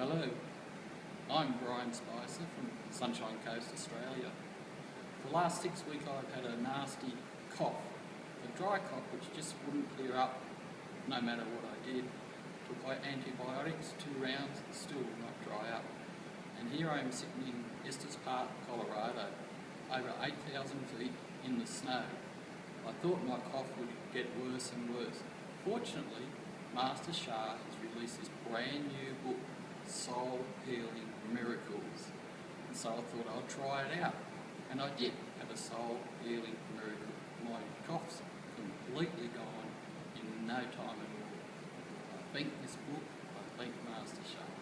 Hello, I'm Brian Spicer from Sunshine Coast, Australia. For the last 6 weeks I've had a nasty cough, a dry cough which just wouldn't clear up no matter what I did. Took antibiotics, 2 rounds, and still would not dry up. And here I am sitting in Estes Park, Colorado, over 8,000 feet in the snow. I thought my cough would get worse and worse. Fortunately, Master Sha has released this brand new book, Soul Healing Miracles. And so I thought I'd try it out. And I did have a soul healing miracle. My cough's completely gone in no time at all. I thank this book, I thank Master Sha.